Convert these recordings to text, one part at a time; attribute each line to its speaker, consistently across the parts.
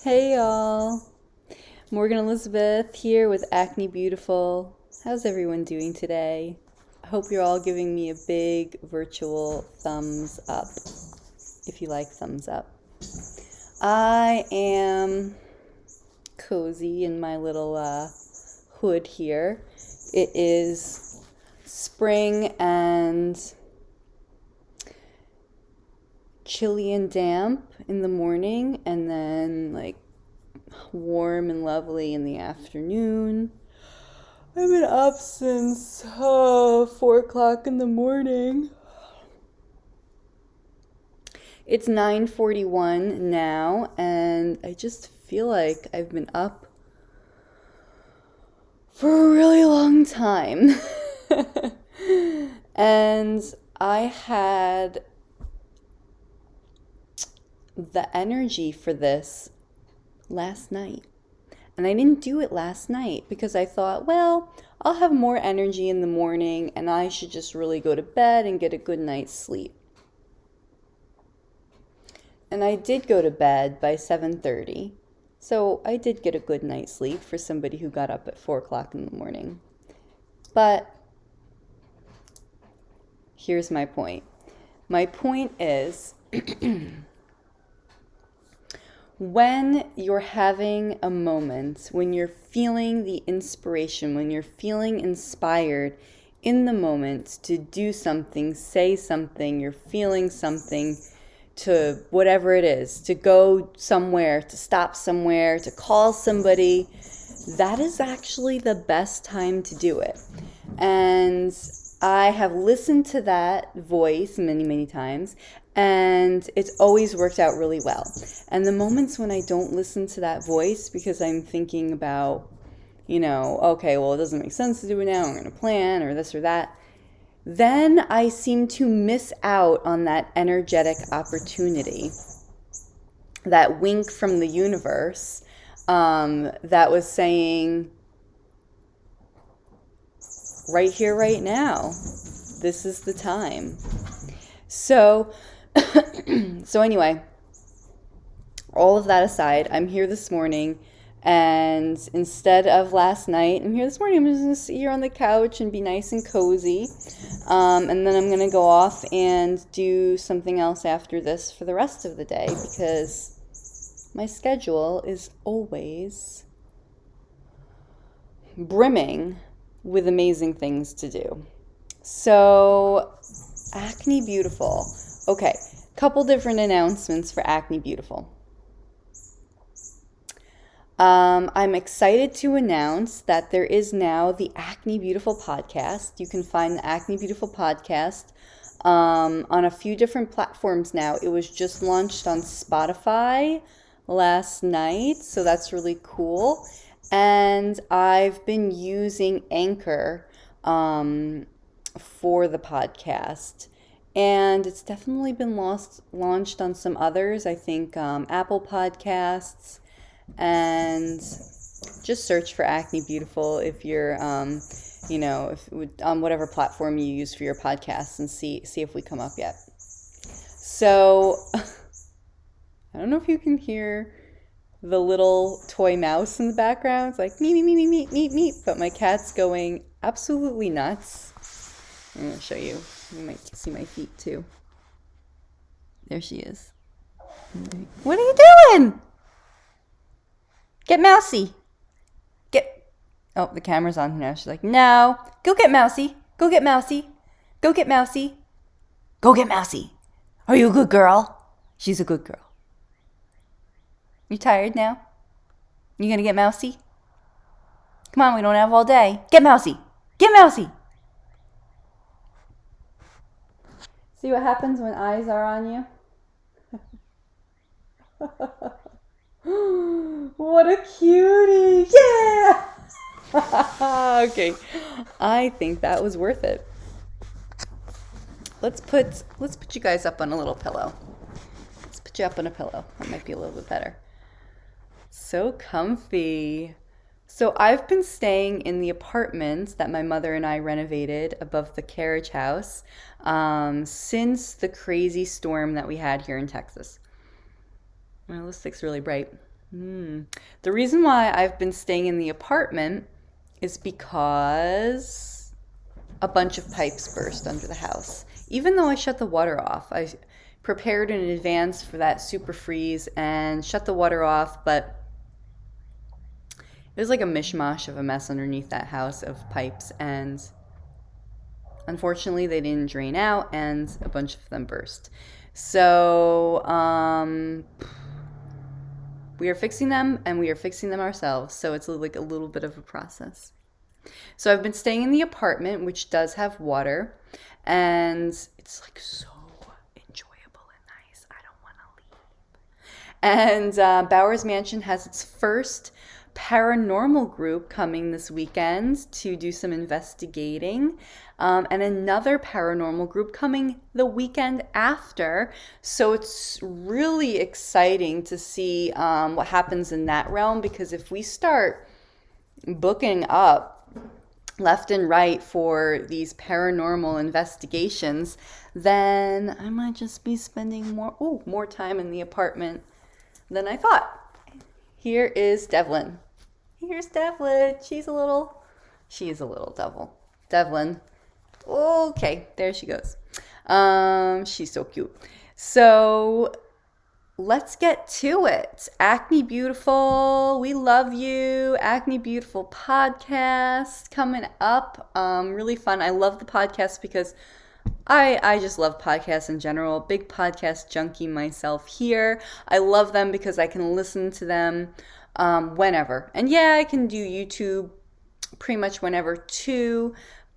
Speaker 1: Hey y'all, Morgan Elizabeth here with Acne Beautiful. How's everyone doing today? I hope you're all giving me a big virtual thumbs up if you like thumbs up. I am cozy in my little hood here. It is spring and chilly and damp in the morning, and then like warm and lovely in the afternoon. I've been up since 4 o'clock in the morning. It's 9:41 now, and I just feel like I've been up for a really long time. And I had the energy for this last night. And I didn't do it last night because I thought, well, I'll have more energy in the morning and I should just really go to bed and get a good night's sleep. And I did go to bed by 7:30. So I did get a good night's sleep for somebody who got up at 4 o'clock in the morning. But here's my point. My point is when you're having a moment, when you're feeling the inspiration, when you're feeling inspired in the moment to do something, say something, you're feeling something, to whatever it is, to go somewhere, to stop somewhere, to call somebody, that is actually the best time to do it. And I have listened to that voice many, many times, and it's always worked out really well. And the moments when I don't listen to that voice because I'm thinking about, okay, well, it doesn't make sense to do it now, I'm going to plan or this or that, then I seem to miss out on that energetic opportunity, that wink from the universe that was saying, right here, right now, this is the time. So anyway, all of that aside, I'm here this morning, and instead of last night, I'm here this morning. I'm just going to sit here on the couch and be nice and cozy. And then I'm going to go off and do something else after this for the rest of the day because my schedule is always brimming with amazing things to do. So, Acne Beautiful. Okay, couple different announcements for Acne Beautiful. I'm excited to announce that there is now the Acne Beautiful podcast. You can find the Acne Beautiful podcast on a few different platforms now. It was just launched on Spotify last night, so that's really cool. And I've been using Anchor for the podcast. And it's definitely been launched on some others. I think Apple Podcasts. And just search for Acne Beautiful if you're, if on whatever platform you use for your podcasts, and see if we come up yet. So I don't know if you can hear the little toy mouse in the background. It's like meep, meep, meep, meep, meep, meep. But my cat's going absolutely nuts. I'm going to show you. You might see my feet too. There she is. What are you doing? Get Mousey. Oh, the camera's on now. She's like, no. Go get Mousey. Go get Mousey. Go get Mousey. Go get Mousey. Are you a good girl? She's a good girl. You tired now? You gonna get Mousey? Come on, we don't have all day. Get Mousey. Get Mousey. See what happens when eyes are on you? What a cutie! Yeah! Okay, I think that was worth it. Let's put you guys up on a little pillow. Let's put you up on a pillow. That might be a little bit better. So comfy. So I've been staying in the apartment that my mother and I renovated above the carriage house since the crazy storm that we had here in Texas. My lipstick's really bright. The reason why I've been staying in the apartment is because a bunch of pipes burst under the house. Even though I shut the water off, I prepared in advance for that super freeze and shut the water off, but it was like a mishmash of a mess underneath that house of pipes, and unfortunately they didn't drain out and a bunch of them burst. So, we are fixing them and we are fixing them ourselves. So it's like a little bit of a process. So I've been staying in the apartment, which does have water, and it's like so enjoyable and nice. I don't want to leave. And Bowers Mansion has its first paranormal group coming this weekend to do some investigating, and another paranormal group coming the weekend after. So it's really exciting to see what happens in that realm, because if we start booking up left and right for these paranormal investigations, then I might just be spending more time in the apartment than I thought. Here is Devlin. Here's Devlin. She is a little devil. Devlin. Okay, there she goes. She's so cute. So let's get to it. Acne Beautiful, we love you. Acne Beautiful podcast coming up. Really fun. I love the podcast because I just love podcasts in general. Big podcast junkie myself here. I love them because I can listen to them whenever. And yeah, I can do YouTube pretty much whenever too.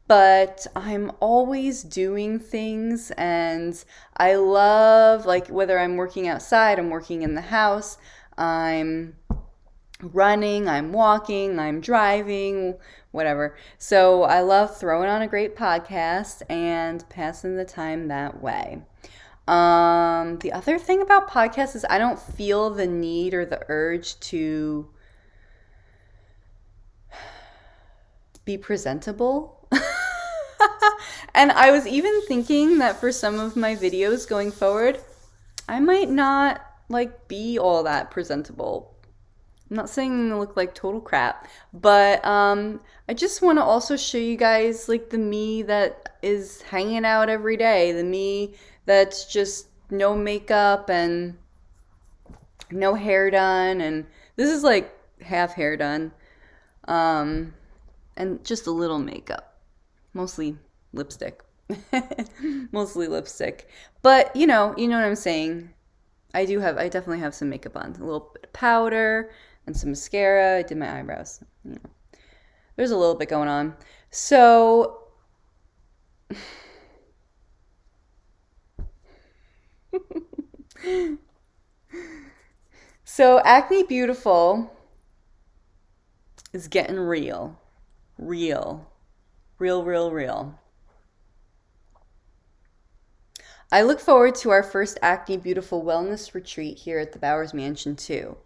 Speaker 1: But I'm always doing things, and I love, like, whether I'm working outside, I'm working in the house, I'm running, I'm walking, I'm driving, whatever. So I love throwing on a great podcast and passing the time that way. The other thing about podcasts is I don't feel the need or the urge to be presentable. And I was even thinking that for some of my videos going forward, I might not be all that presentable. I'm not saying I look like total crap, but I just want to also show you guys the me that is hanging out every day, the me that's just no makeup and no hair done, and this is half hair done, and just a little makeup, mostly lipstick. Mostly lipstick. But you know what I'm saying. I definitely have some makeup on. A little bit of powder and some mascara. I did my eyebrows. There's a little bit going on. So Acne Beautiful is getting real. Real. I look forward to our first Acne Beautiful wellness retreat here at the Bowers Mansion too.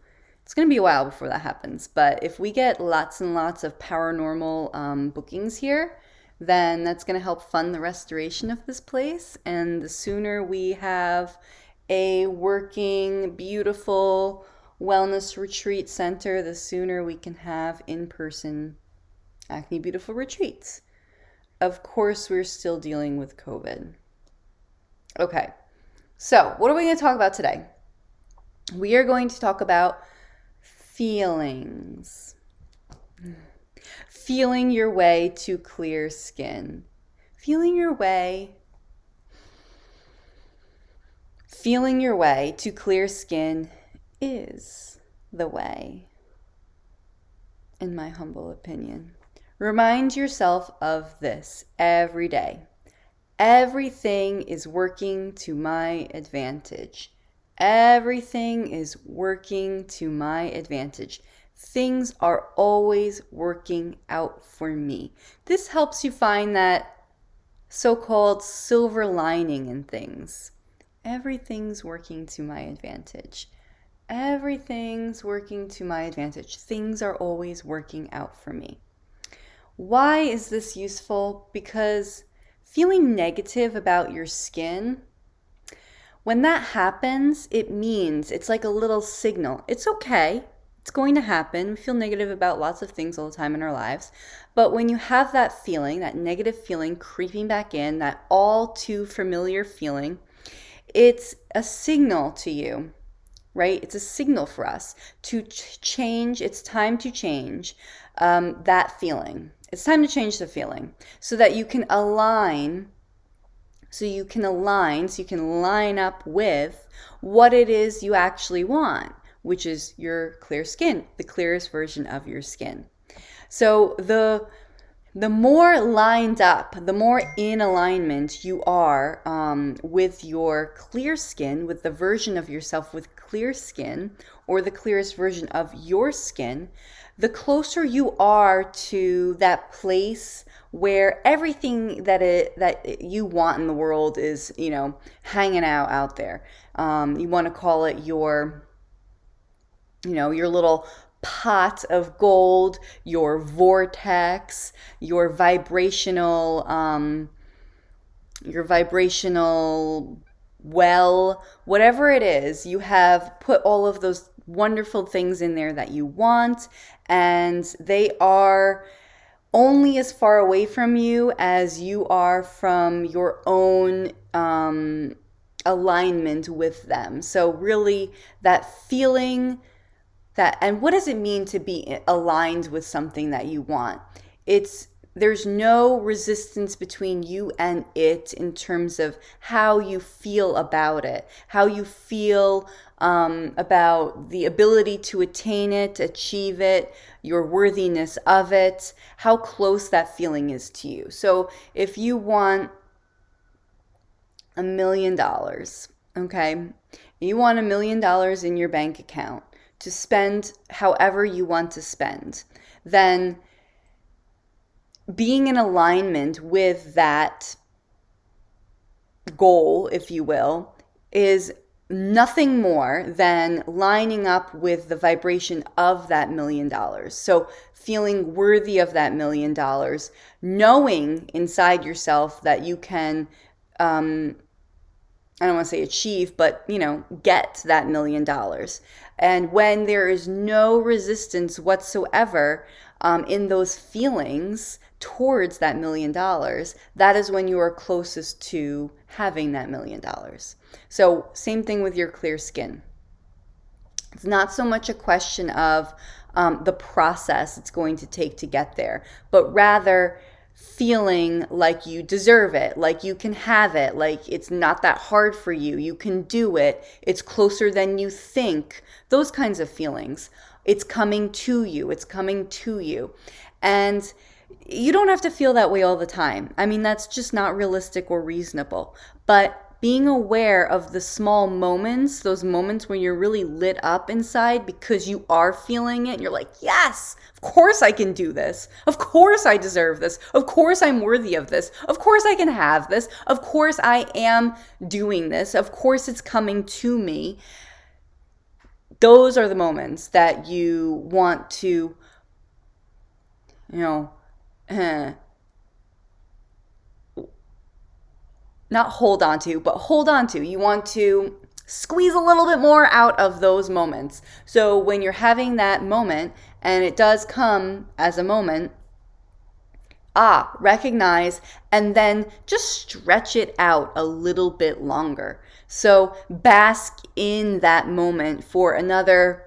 Speaker 1: It's going to be a while before that happens, but if we get lots and lots of paranormal bookings here, then that's going to help fund the restoration of this place. And the sooner we have a working, beautiful wellness retreat center, the sooner we can have in-person Acne Beautiful retreats. Of course, we're still dealing with COVID. Okay, so what are we going to talk about today? We are going to talk about feelings. Feeling your way to clear skin. Feeling your way to clear skin is the way, in my humble opinion. Remind yourself of this every day. Everything is working to my advantage. Everything is working to my advantage. Things are always working out for me. This helps you find that so-called silver lining in things. Everything's working to my advantage. Everything's working to my advantage. Things are always working out for me. Why is this useful? Because feeling negative about your skin, When that happens, it means it's like a little signal. It's okay. It's going to happen. We feel negative about lots of things all the time in our lives. But when you have that feeling, that negative feeling creeping back in, that all too familiar feeling, it's a signal to you, right? It's a signal for us to change. It's time to change that feeling. It's time to change the feeling so that you can align. So you can line up with what it is you actually want, which is your clear skin, the clearest version of your skin. So the more lined up, the more in alignment you are with your clear skin, with the version of yourself with clear skin, or the clearest version of your skin, the closer you are to that place where everything that you want in the world is, hanging out there. You want to call it your little pot of gold, your vortex, your vibrational well, whatever it is, you have put all of those wonderful things in there that you want, and they are only as far away from you as you are from your own alignment with them. So really that feeling that, and what does it mean to be aligned with something that you want? There's no resistance between you and it in terms of how you feel about it, how you feel about the ability to attain it, achieve it, your worthiness of it, how close that feeling is to you. So if you want $1 million, okay, you want $1 million in your bank account to spend however you want to spend, then being in alignment with that goal, if you will, is nothing more than lining up with the vibration of that $1 million. So feeling worthy of that $1 million, knowing inside yourself that you can, I don't want to say achieve, but, get that $1 million. And when there is no resistance whatsoever in those feelings towards that $1 million, that is when you are closest to having that $1 million. So same thing with your clear skin. It's not so much a question of the process it's going to take to get there, but rather feeling like you deserve it, like you can have it, like it's not that hard for you, you can do it, it's closer than you think, those kinds of feelings. It's coming to you. And you don't have to feel that way all the time. I mean, that's just not realistic or reasonable. But being aware of the small moments, those moments when you're really lit up inside because you are feeling it, and you're like, yes, of course I can do this. Of course I deserve this. Of course I'm worthy of this. Of course I can have this. Of course I am doing this. Of course it's coming to me. Those are the moments that you want to, not hold on to, but hold on to. You want to squeeze a little bit more out of those moments. So when you're having that moment, and it does come as a moment, recognize, and then just stretch it out a little bit longer. So bask in that moment for another,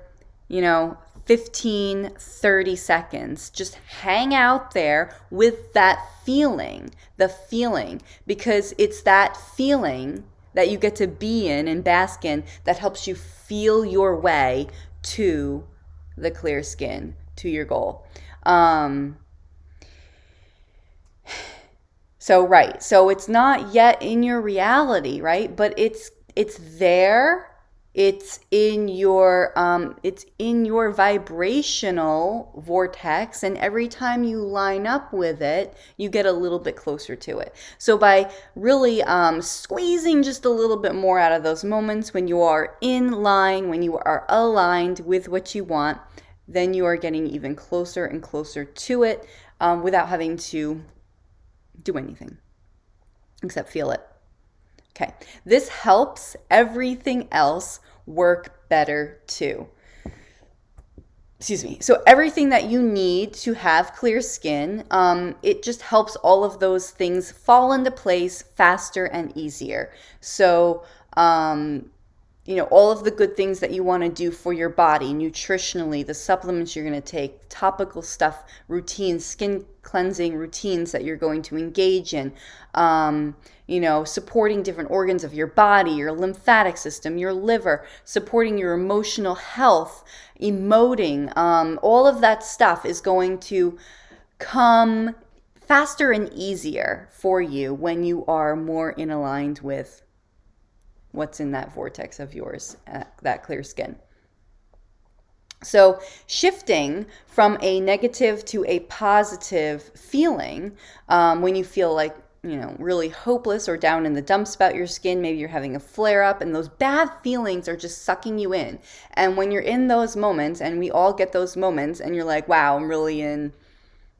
Speaker 1: 15, 30 seconds. Just hang out there with that feeling, because it's that feeling that you get to be in and bask in that helps you feel your way to the clear skin, to your goal. So it's not yet in your reality, right? But it's there. It's in your vibrational vortex, and every time you line up with it, you get a little bit closer to it. So by really squeezing just a little bit more out of those moments when you are in line, when you are aligned with what you want, then you are getting even closer and closer to it without having to do anything except feel it. Okay, this helps everything else work better too. Excuse me. So everything that you need to have clear skin, it just helps all of those things fall into place faster and easier. So, all of the good things that you want to do for your body, nutritionally, the supplements you're going to take, topical stuff, routines, skin cleansing routines that you're going to engage in, supporting different organs of your body, your lymphatic system, your liver, supporting your emotional health, emoting, all of that stuff is going to come faster and easier for you when you are more in aligned with what's in that vortex of yours, that clear skin. So shifting from a negative to a positive feeling, when you feel like, really hopeless or down in the dumps about your skin, maybe you're having a flare up and those bad feelings are just sucking you in. And when you're in those moments, and we all get those moments, and you're like, wow, I'm really in,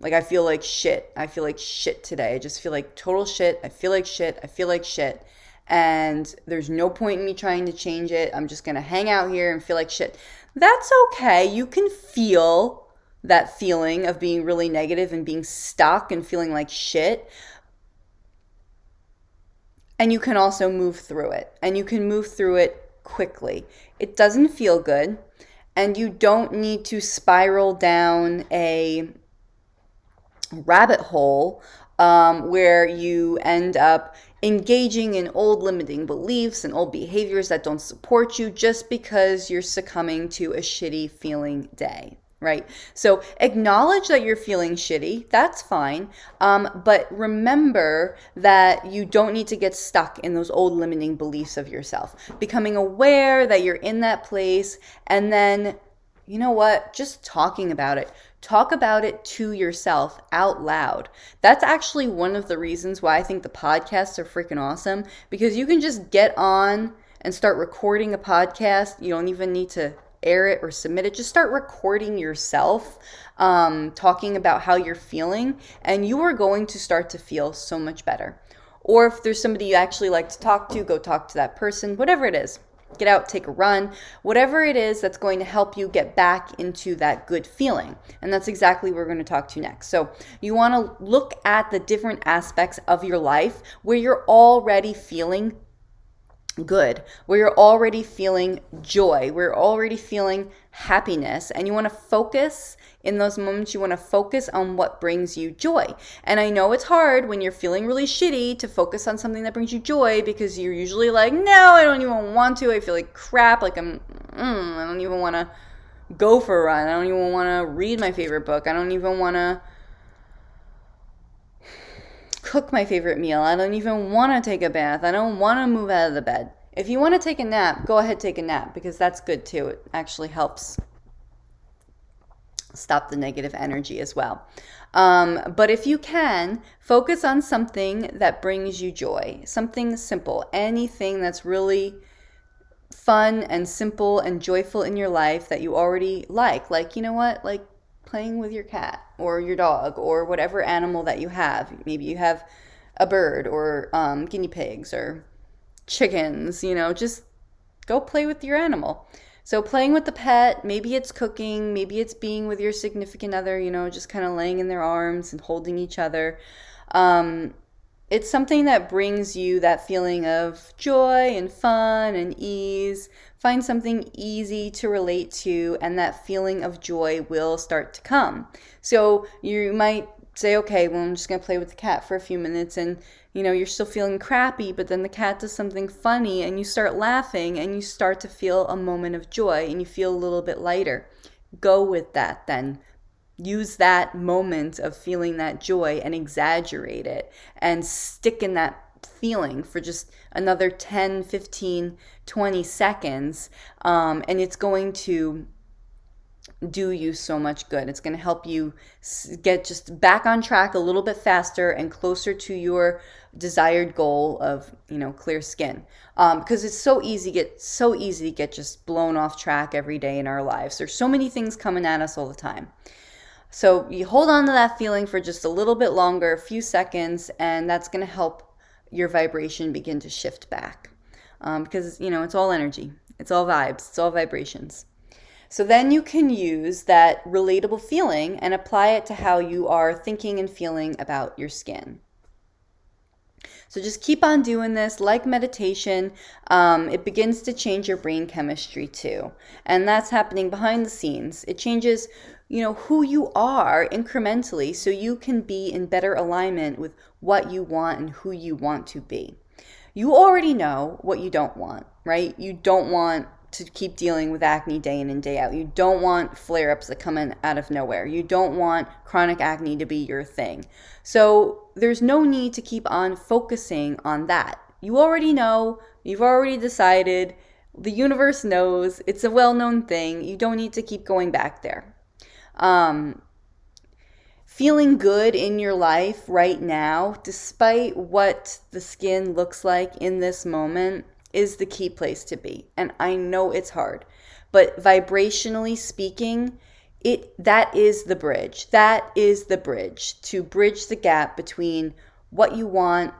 Speaker 1: like, I feel like shit. I feel like shit today. I just feel like total shit. I feel like shit. I feel like shit. And there's no point in me trying to change it. I'm just going to hang out here and feel like shit. That's okay. You can feel that feeling of being really negative and being stuck and feeling like shit. And you can also move through it. And you can move through it quickly. It doesn't feel good. And you don't need to spiral down a rabbit hole where you end up engaging in old limiting beliefs and old behaviors that don't support you just because you're succumbing to a shitty feeling day, right? So acknowledge that you're feeling shitty. That's fine. But remember that you don't need to get stuck in those old limiting beliefs of yourself. Becoming aware that you're in that place, and then, you know what? Just talking about it. Talk about it to yourself out loud. That's actually one of the reasons why I think the podcasts are freaking awesome, because you can just get on and start recording a podcast. You don't even need to air it or submit it. Just start recording yourself, talking about how you're feeling, and you are going to start to feel so much better. Or if there's somebody you actually like to talk to, go talk to that person, whatever it is. Get out, take a run, whatever it is that's going to help you get back into that good feeling. And that's exactly what we're going to talk to next. So you want to look at the different aspects of your life where you're already feeling good, where you're already feeling joy, where you're already feeling happiness. And you want to focus in those moments, you want to focus on what brings you joy. And I know it's hard when you're feeling really shitty to focus on something that brings you joy, because you're usually like, no, I don't even want to. I feel like crap. Like I don't even want to go for a run. I don't even want to read my favorite book. I don't even want to cook my favorite meal. I don't even want to take a bath. I don't want to move out of the bed. If you want to take a nap, go ahead, take a nap, because that's good too. It actually helps stop the negative energy as well. But if you can, focus on something that brings you joy, something simple, anything that's really fun and simple and joyful in your life that you already like, you know what, like playing with your cat or your dog or whatever animal that you have. Maybe you have a bird or guinea pigs or chickens, just go play with your animal. So playing with the pet, maybe it's cooking, maybe it's being with your significant other, just kind of laying in their arms and holding each other. It's something that brings you that feeling of joy and fun and ease. Find something easy to relate to, and that feeling of joy will start to come. So you might say, okay, well, I'm just going to play with the cat for a few minutes, and you're still feeling crappy, but then the cat does something funny and you start laughing and you start to feel a moment of joy and you feel a little bit lighter. Go with that then. Use that moment of feeling that joy and exaggerate it and stick in that feeling for just another 10, 15, 20 seconds. And it's going to do you so much good. It's going to help you get just back on track a little bit faster and closer to your desired goal of, clear skin. Because it's so easy to get just blown off track every day in our lives. There's so many things coming at us all the time. So you hold on to that feeling for just a little bit longer, a few seconds, and that's going to help your vibration begin to shift back. Because, it's all energy. It's all vibes. It's all vibrations. So then you can use that relatable feeling and apply it to how you are thinking and feeling about your skin. So just keep on doing this. Like meditation, it begins to change your brain chemistry too. And that's happening behind the scenes. It changes, who you are incrementally so you can be in better alignment with what you want and who you want to be. You already know what you don't want, right? You don't want to keep dealing with acne day in and day out. You don't want flare-ups that come in out of nowhere. You don't want chronic acne to be your thing. So there's no need to keep on focusing on that. You already know, you've already decided, the universe knows, it's a well-known thing. You don't need to keep going back there. Feeling good in your life right now, despite what the skin looks like in this moment, is the key place to be. And I know it's hard, but vibrationally speaking, that is the bridge. That is the bridge to bridge the gap between what you want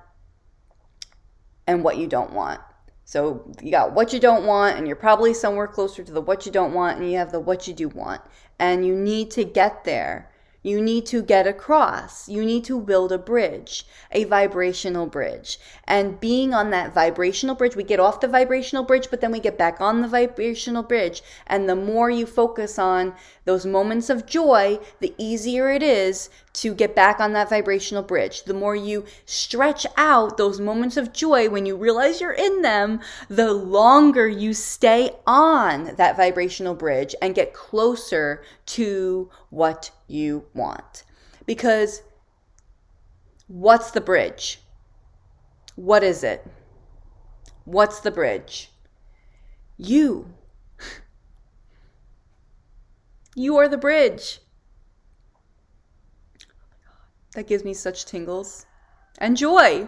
Speaker 1: and what you don't want. So you got what you don't want, and you're probably somewhere closer to the what you don't want, and you have the what you do want. And you need to get there. You need to get across. You need to build a bridge, a vibrational bridge. And being on that vibrational bridge, we get off the vibrational bridge, but then we get back on the vibrational bridge. And the more you focus on those moments of joy, the easier it is to get back on that vibrational bridge. The more you stretch out those moments of joy when you realize you're in them, the longer you stay on that vibrational bridge and get closer to what you want. Because what's the bridge? What is it? What's the bridge? You. You are the bridge. That gives me such tingles and joy.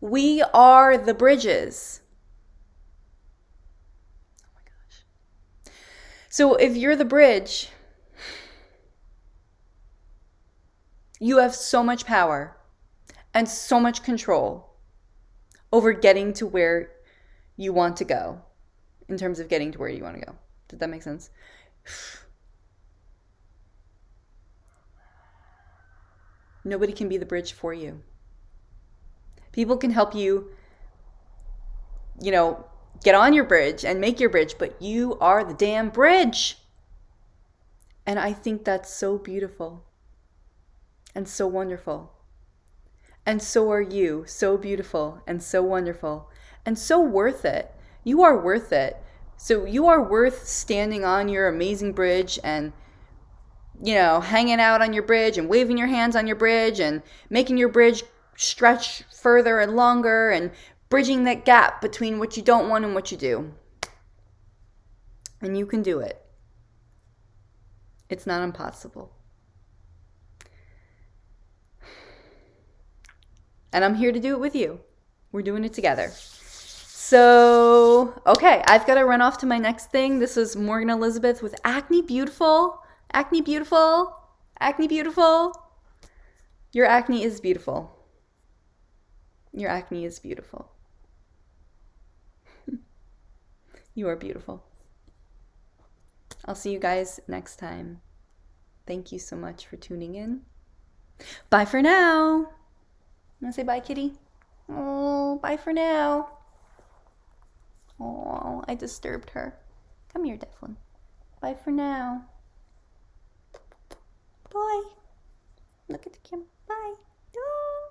Speaker 1: We are the bridges. Oh my gosh. So if you're the bridge, you have so much power and so much control over getting to where you want to go in terms of getting to where you want to go. Did that make sense? Nobody can be the bridge for you. People can help you, get on your bridge and make your bridge, but you are the damn bridge. And I think that's so beautiful and so wonderful. And so are you, so beautiful and so wonderful and so worth it. You are worth it. So you are worth standing on your amazing bridge and hanging out on your bridge and waving your hands on your bridge and making your bridge stretch further and longer and bridging that gap between what you don't want and what you do. And you can do it. It's not impossible. And I'm here to do it with you. We're doing it together. So, okay, I've got to run off to my next thing. This is Morgan Elizabeth with Acne Beautiful. Acne Beautiful. Acne Beautiful. Your acne is beautiful. Your acne is beautiful. You are beautiful. I'll see you guys next time. Thank you so much for tuning in. Bye for now. Want to say bye, kitty? Oh, bye for now. Oh, I disturbed her. Come here, Devlin. Bye for now. Bye. Look at the camera.